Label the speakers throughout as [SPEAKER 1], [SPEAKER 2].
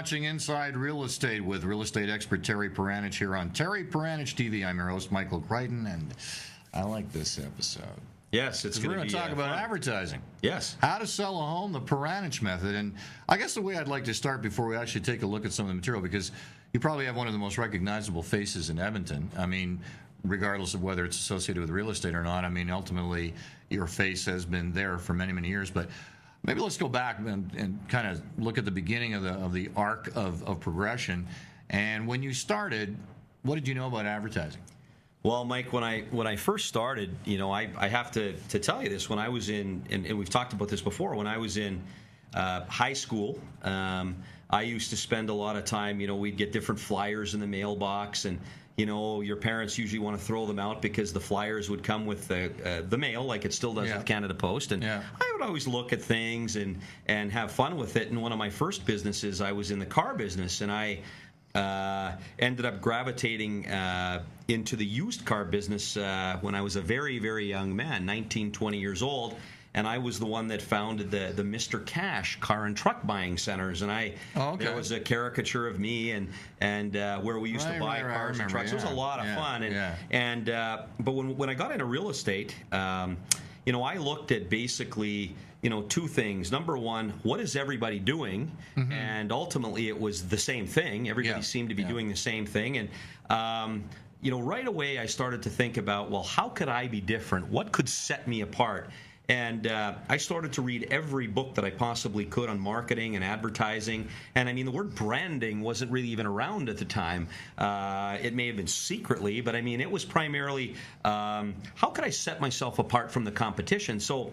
[SPEAKER 1] watching Inside Real Estate with real estate expert Terry Paranych here on Terry Paranych TV. I'm your host, Michael Crichton, and I like this episode.
[SPEAKER 2] Yes, it's going to be
[SPEAKER 1] We're going to talk about advertising.
[SPEAKER 2] Yes.
[SPEAKER 1] How to sell a home, the Paranych method. And I guess the way I'd like to start before we actually take a look at some of the material, because you probably have one of the most recognizable faces in Edmonton. I mean, regardless of whether it's associated with real estate or not, I mean, ultimately, your face has been there for many, many years. But maybe let's go back and kind of look at the beginning of the arc of progression. And when you started, what did you know about advertising?
[SPEAKER 2] Well, Mike, when I first started, you know, I have to tell you this. When I was in, and we've talked about this before, when I was in high school, I used to spend a lot of time, you know, we'd get different flyers in the mailbox, and you know, your parents usually want to throw them out because the flyers would come with the mail, like it still does with Canada Post. And I would always look at things and have fun with it. And one of my first businesses, I was in the car business, and I ended up gravitating into the used car business when I was a very, very young man, 19, 20 years old. And I was the one that founded the Mr. Cash car and truck buying centers. And there was a caricature of me and where we used to buy cars and trucks. It was a lot of fun. But when I got into real estate, you know, I looked at basically, you know, two things. Number one, what is everybody doing? Mm-hmm. And ultimately, it was the same thing. Everybody seemed to be doing the same thing. And you know, right away, I started to think about, well, how could I be different? What could set me apart? And I started to read every book that I possibly could on marketing and advertising. And I mean, the word branding wasn't really even around at the time. It may have been secretly, but I mean, it was primarily, how could I set myself apart from the competition? So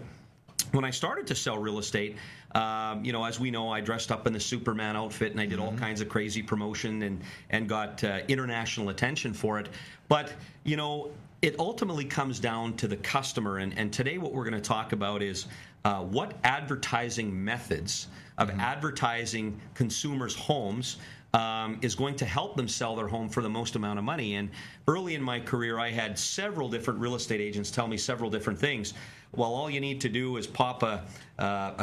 [SPEAKER 2] when I started to sell real estate, you know, as we know, I dressed up in the Superman outfit, and I did all kinds of crazy promotion and got international attention for it. But, you know, it ultimately comes down to the customer, and today what we're going to talk about is what advertising methods of advertising consumers' homes is going to help them sell their home for the most amount of money. And early in my career, I had several different real estate agents tell me several different things. Well, all you need to do is pop a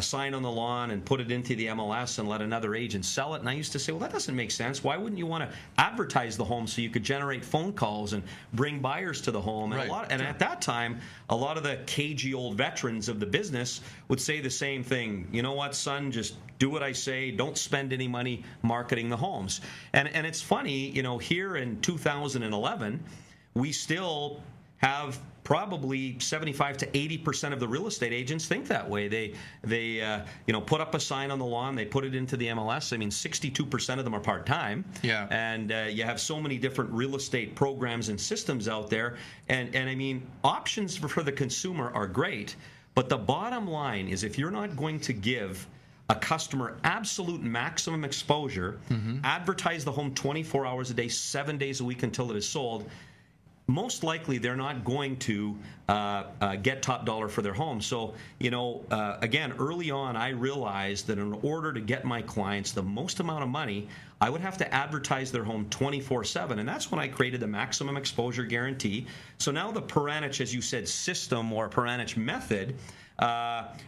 [SPEAKER 2] sign on the lawn and put it into the MLS and let another agent sell it. And I used to say, well, that doesn't make sense. Why wouldn't you want to advertise the home so you could generate phone calls and bring buyers to the home? And, at that time, a lot of the cagey old veterans of the business would say the same thing. You know what, son, just do what I say. Don't spend any money marketing the homes. And it's funny, you know, here in 2011, we still have probably 75 to 80% of the real estate agents think that way. They you know, put up a sign on the lawn, they put it into the MLS. I mean, 62% of them are part-time. Yeah. And you have so many different real estate programs and systems out there. And I mean, options for the consumer are great, but the bottom line is if you're not going to give a customer absolute maximum exposure, advertise the home 24 hours a day, 7 days a week until it is sold, most likely they're not going to get top dollar for their home. So, you know, again, early on, I realized that in order to get my clients the most amount of money, I would have to advertise their home 24/7. And that's when I created the maximum exposure guarantee. So now the Paranych, as you said, system or Paranych method,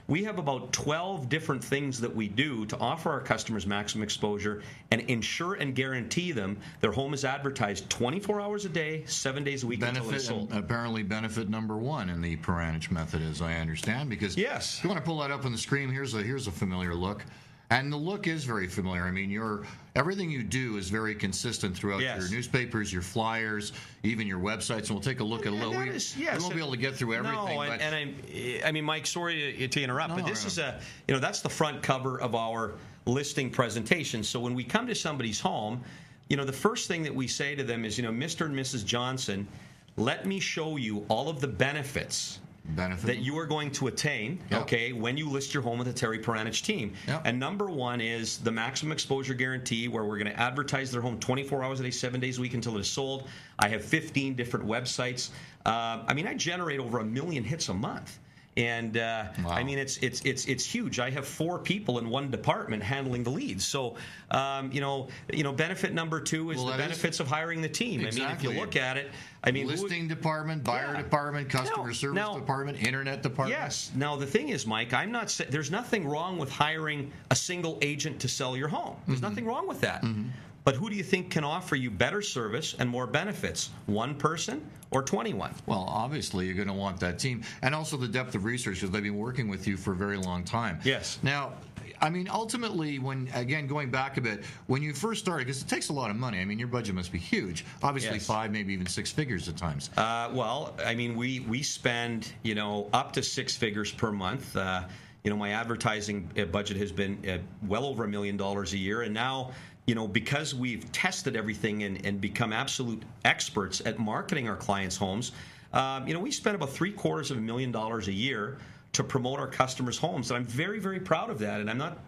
[SPEAKER 2] we have about 12 different things that we do to offer our customers maximum exposure and ensure and guarantee them their home is advertised 24 hours a day, 7 days a week until it's sold.
[SPEAKER 1] Apparently benefit number one in the Paranych method, as I understand, because if you want to pull that up on the screen, here's a familiar look. And the look is very familiar. I mean, everything you do is very consistent throughout your newspapers, your flyers, even your websites. And we'll take a look at a little. We won't be able to get through everything.
[SPEAKER 2] No, I mean, Mike, sorry to interrupt, but this is you know, that's the front cover of our listing presentation. So when we come to somebody's home, you know, the first thing that we say to them is, you know, Mr. and Mrs. Johnson, let me show you all of the benefits that you are going to attain, okay, when you list your home with the Terry Paranych team. And number one is the maximum exposure guarantee, where we're going to advertise their home 24 hours a day, 7 days a week until it is sold. I have 15 different websites. I mean, I generate over 1 million hits a month. And
[SPEAKER 1] Wow.
[SPEAKER 2] I mean, it's huge. I have 4 people in one department handling the leads. So, benefit number 2 is the benefits of hiring the team.
[SPEAKER 1] Exactly.
[SPEAKER 2] I mean, if you look at it, I mean,
[SPEAKER 1] listing department, buyer department, customer service department, internet department.
[SPEAKER 2] Yes. Now the thing is, Mike, there's nothing wrong with hiring a single agent to sell your home. There's nothing wrong with that. But who do you think can offer you better service and more benefits? One person or 21?
[SPEAKER 1] Well, obviously, you're going to want that team. And also the depth of research, because they've been working with you for a very long time.
[SPEAKER 2] Yes.
[SPEAKER 1] Now, I mean, ultimately, going back a bit, when you first started, because it takes a lot of money. I mean, your budget must be huge. Obviously,
[SPEAKER 2] Yes.
[SPEAKER 1] 5, maybe even 6 figures at times.
[SPEAKER 2] Well, I mean, we spend, up to 6 figures per month. My advertising budget has been well over $1 million a year. And now, because we've tested everything and become absolute experts at marketing our clients' homes, we spend about $750,000 a year to promote our customers' homes. And I'm very, very proud of that. And I'm not,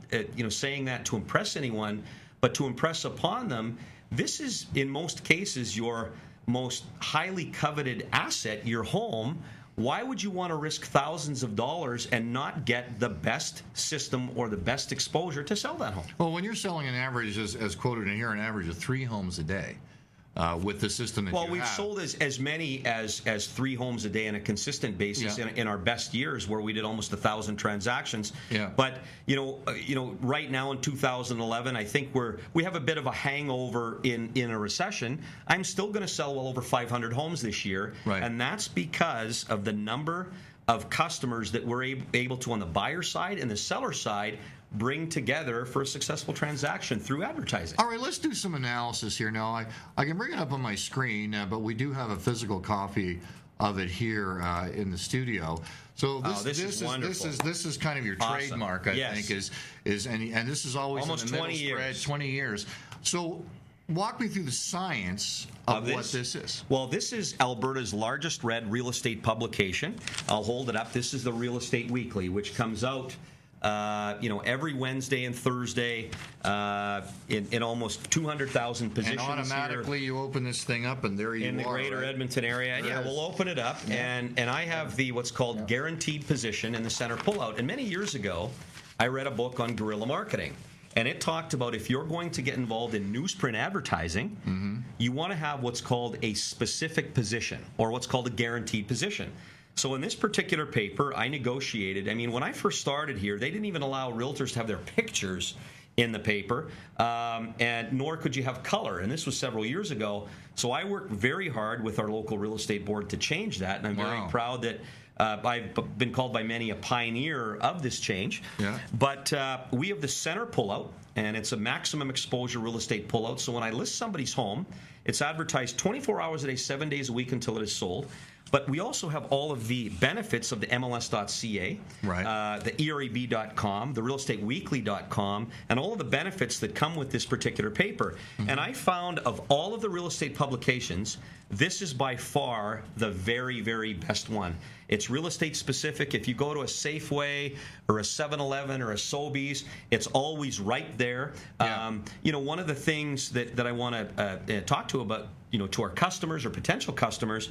[SPEAKER 2] saying that to impress anyone, but to impress upon them. This is, in most cases, your most highly coveted asset, your home. Why would you want to risk thousands of dollars and not get the best system or the best exposure to sell that home?
[SPEAKER 1] Well, when you're selling an average, as quoted in here, an average of 3 homes a day with the system that you have.
[SPEAKER 2] Well, we've sold as many as 3 homes a day on a consistent basis in our best years, where we did almost 1,000 transactions.
[SPEAKER 1] Yeah.
[SPEAKER 2] But right now in 2011, I think we have a bit of a hangover in a recession. I'm still going to sell well over 500 homes this year,
[SPEAKER 1] right.
[SPEAKER 2] And that's because of the number of customers that we're able to, on the buyer side and the seller side, bring together for a successful transaction through advertising.
[SPEAKER 1] All right, let's do some analysis here. Now, I can bring it up on my screen, but we do have a physical copy of it here in the studio. So this is wonderful. This is kind of your trademark, I think, and this is always
[SPEAKER 2] almost
[SPEAKER 1] in the
[SPEAKER 2] 20
[SPEAKER 1] middle
[SPEAKER 2] years.
[SPEAKER 1] Spread, 20 years. So walk me through the science of what this is.
[SPEAKER 2] Well, this is Alberta's largest read real estate publication. I'll hold it up. This is the Real Estate Weekly, which comes out every Wednesday and Thursday in almost 200,000 positions.
[SPEAKER 1] And automatically you open this thing up, and there you are.
[SPEAKER 2] In the greater Edmonton area. Yeah, we'll open it up. Yeah. And I have what's called guaranteed position in the center pullout. And many years ago, I read a book on guerrilla marketing. And it talked about, if you're going to get involved in newsprint advertising, you want to have what's called a specific position, or what's called a guaranteed position. So in this particular paper, I negotiated. I mean, when I first started here, they didn't even allow realtors to have their pictures in the paper, and nor could you have color. And this was several years ago. So I worked very hard with our local real estate board to change that, and I'm very proud that I've been called by many a pioneer of this change.
[SPEAKER 1] Yeah.
[SPEAKER 2] But we have the center pullout, and it's a maximum exposure real estate pullout. So when I list somebody's home, it's advertised 24 hours a day, 7 days a week until it is sold. But we also have all of the benefits of the MLS.ca,
[SPEAKER 1] right.
[SPEAKER 2] the EREB.com, the realestateweekly.com, and all of the benefits that come with this particular paper. And I found, of all of the real estate publications, this is by far the very, very best one. It's real estate specific. If you go to a Safeway or a 7-Eleven or a Sobeys, it's always right there.
[SPEAKER 1] Yeah.
[SPEAKER 2] One of the things that I want to talk to about, to our customers or potential customers,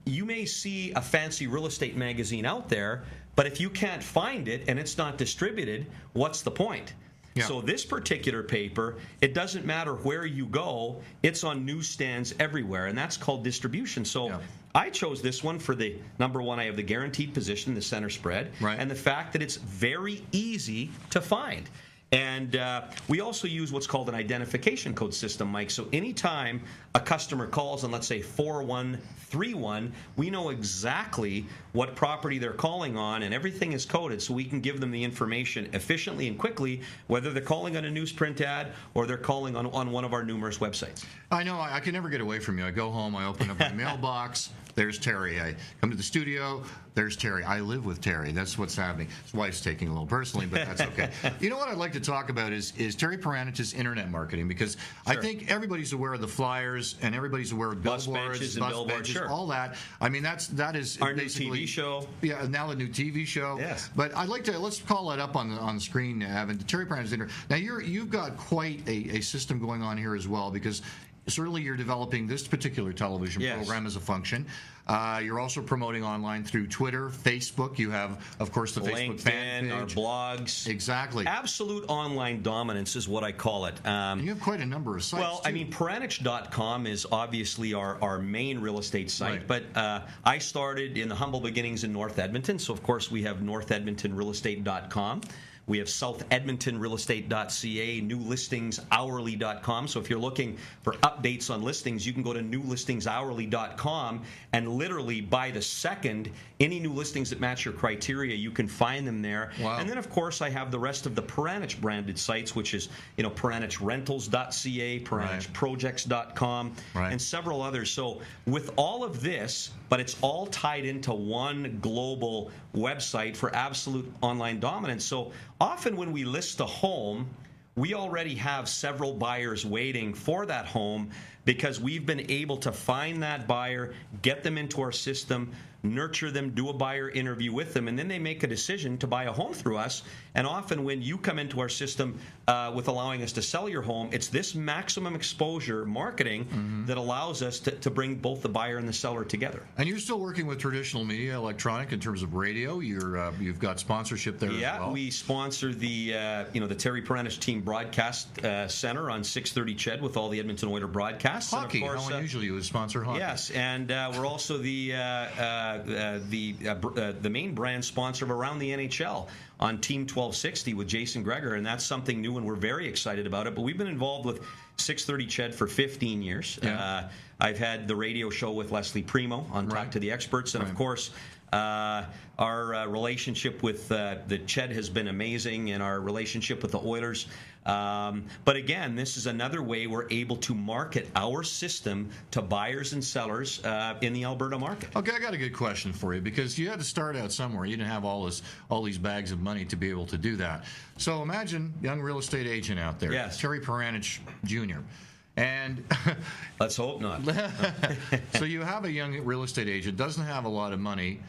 [SPEAKER 2] you may see a fancy real estate magazine out there, but if you can't find it and it's not distributed, what's the point? Yeah. So this particular paper, it doesn't matter where you go, it's on newsstands everywhere, and that's called distribution. So I chose this one for the number one. I have the guaranteed position, the center spread, and the fact that it's very easy to find. And we also use what's called an identification code system, Mike. So anytime a customer calls on, let's say, 4131, we know exactly what property they're calling on, and everything is coded, so we can give them the information efficiently and quickly, whether they're calling on a newsprint ad or they're calling on one of our numerous websites.
[SPEAKER 1] I know. I can never get away from you. I go home, I open up my mailbox, there's Terry. I come to the studio, there's Terry. I live with Terry. That's what's happening. His wife's taking a little personally, but that's okay. You know what I'd like to talk about is Terry Paranich's internet marketing, because I think everybody's aware of the flyers and everybody's aware of
[SPEAKER 2] bus
[SPEAKER 1] billboards,
[SPEAKER 2] benches and billboards,
[SPEAKER 1] all that. I mean, that is
[SPEAKER 2] our
[SPEAKER 1] basically
[SPEAKER 2] new TV show.
[SPEAKER 1] Yeah, now the new TV show.
[SPEAKER 2] Yes.
[SPEAKER 1] But I'd like to, let's call it up on the screen, Evan. Terry Paranich's internet. Now you've got quite a system going on here as well, because certainly you're developing this particular television program as a function. You're also promoting online through Twitter, Facebook. You have, of course, the Facebook fan page.
[SPEAKER 2] Our blogs.
[SPEAKER 1] Exactly.
[SPEAKER 2] Absolute online dominance is what I call it.
[SPEAKER 1] And you have quite a number of sites,
[SPEAKER 2] Well,
[SPEAKER 1] too.
[SPEAKER 2] I mean, Paranych.com is obviously our main real estate site,
[SPEAKER 1] Right.
[SPEAKER 2] but I started in the humble beginnings in North Edmonton, so of course we have NorthEdmontonRealEstate.com. We have SouthEdmontonRealEstate.ca, NewListingsHourly.com. So if you're looking for updates on listings, you can go to NewListingsHourly.com, and literally by the second, any new listings that match your criteria, you can find them there.
[SPEAKER 1] Wow.
[SPEAKER 2] And then, of course, I have the rest of the Paranych branded sites, which is ParanichRentals.ca, ParanichProjects.com,
[SPEAKER 1] Right.
[SPEAKER 2] and several others. So with all of this, but it's all tied into one global website for absolute online dominance. So often when we list a home, we already have several buyers waiting for that home because we've been able to find that buyer, get them into our system, nurture them, do a buyer interview with them, and then they make a decision to buy a home through us. And often when you come into our system with allowing us to sell your home, it's this maximum exposure marketing that allows us to bring both the buyer and the seller together.
[SPEAKER 1] And you're still working with traditional media, electronic, in terms of radio. You've got sponsorship there as well.
[SPEAKER 2] Yeah, we sponsor the the Terry Paranych Team Broadcast Center on 630 CHED with all the Edmonton Oilers broadcasts.
[SPEAKER 1] Hockey.
[SPEAKER 2] And of course,
[SPEAKER 1] how unusual you would sponsor hockey.
[SPEAKER 2] Yes, and we're also the main brand sponsor of Around the NHL on Team 1260 with Jason Gregor, and that's something new, and we're very excited about it. But we've been involved with 630 CHED for 15 years.
[SPEAKER 1] Yeah.
[SPEAKER 2] I've had the radio show with Leslie Primo on Talk to the Experts, and of course, our relationship with the CHED has been amazing, and our relationship with the Oilers. But again, this is another way we're able to market our system to buyers and sellers in the Alberta market.
[SPEAKER 1] Okay, I got a good question for you, because you had to start out somewhere. You didn't have all these bags of money to be able to do that. So imagine young real estate agent out there,
[SPEAKER 2] Yes.
[SPEAKER 1] Terry Paranych Jr. And
[SPEAKER 2] Let's hope not.
[SPEAKER 1] so you have a young real estate agent, doesn't have a lot of money,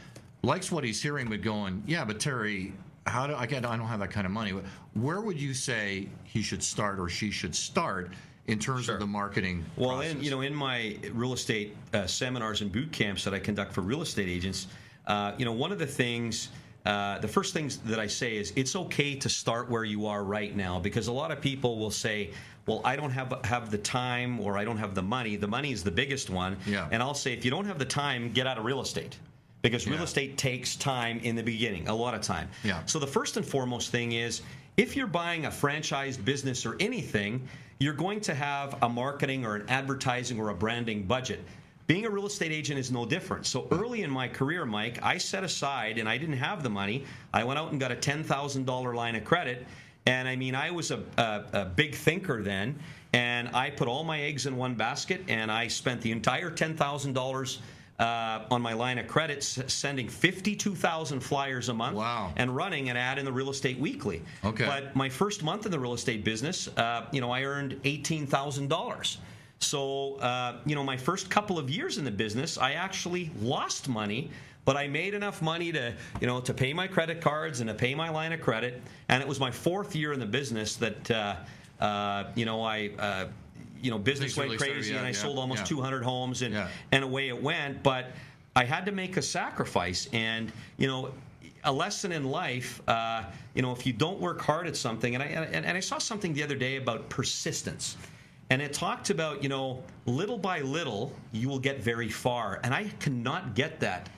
[SPEAKER 1] likes what he's hearing, but going, yeah, but Terry, I don't have that kind of money. Where would you say he should start or she should start in terms of the marketing process?
[SPEAKER 2] Well, in my real estate seminars and boot camps that I conduct for real estate agents, one of the things, the first things that I say is it's okay to start where you are right now, because a lot of people will say, well, I don't have the time, or I don't have the money. The money is the biggest one.
[SPEAKER 1] Yeah.
[SPEAKER 2] And I'll say, if you don't have the time, get out of real estate. Because real estate takes time in the beginning, a lot of time.
[SPEAKER 1] Yeah.
[SPEAKER 2] So the first and foremost thing is, if you're buying a franchised business or anything, you're going to have a marketing or an advertising or a branding budget. Being a real estate agent is no different. So early in my career, Mike, I set aside, and I didn't have the money. I went out and got a $10,000 line of credit. And I mean, I was a big thinker then, and I put all my eggs in one basket, and I spent the entire $10,000 on my line of credit, sending 52,000 flyers a month.
[SPEAKER 1] Wow.
[SPEAKER 2] And running an ad in the Real Estate Weekly.
[SPEAKER 1] Okay.
[SPEAKER 2] But my first month in the real estate business, I earned $18,000. So, my first couple of years in the business, I actually lost money, but I made enough money to pay my credit cards and to pay my line of credit. And it was my fourth year in the business that, business
[SPEAKER 1] Things really
[SPEAKER 2] went crazy,
[SPEAKER 1] started,
[SPEAKER 2] and I sold almost 200 homes, and away it went. But I had to make a sacrifice, and a lesson in life. If you don't work hard at something, and I saw something the other day about persistence, and it talked about little by little you will get very far, and I cannot get that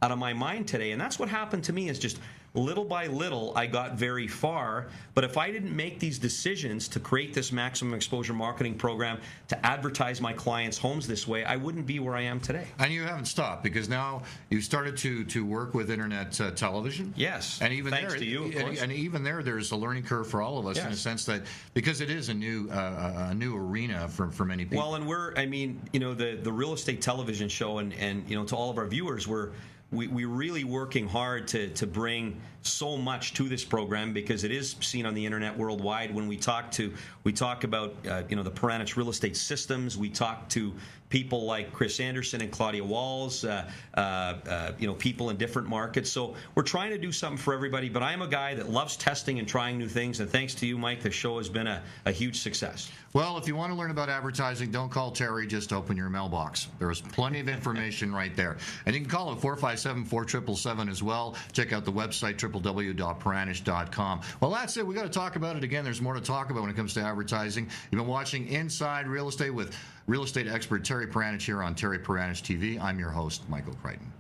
[SPEAKER 2] out of my mind today. And that's what happened to me, is just little by little I got very far. But if I didn't make these decisions to create this maximum exposure marketing program, to advertise my clients' homes this way, I wouldn't be where I am today.
[SPEAKER 1] And you haven't stopped, because now you've started to work with internet television.
[SPEAKER 2] Yes,
[SPEAKER 1] and even
[SPEAKER 2] thanks
[SPEAKER 1] there,
[SPEAKER 2] to you, of course.
[SPEAKER 1] And even there's a learning curve for all of us, in a sense that, because it is a new arena for many people.
[SPEAKER 2] Well, and the real estate television show, and to all of our viewers, we're really working hard to bring so much to this program, because it is seen on the internet worldwide. When we talk about the Paranych real estate systems, we talk to people like Chris Anderson and Claudia Walls, people in different markets. So we're trying to do something for everybody, but I'm a guy that loves testing and trying new things, and thanks to you, Mike, the show has been a huge success.
[SPEAKER 1] Well, if you want to learn about advertising, don't call Terry, just open your mailbox. There's plenty of information right there. And you can call it 457-4777 as well. Check out the website, www.paranych.com. Well, that's it. We got to talk about it again. There's more to talk about when it comes to advertising. You've been watching Inside Real Estate with real estate expert Terry Paranych here on Terry Paranych TV. I'm your host, Michael Crichton.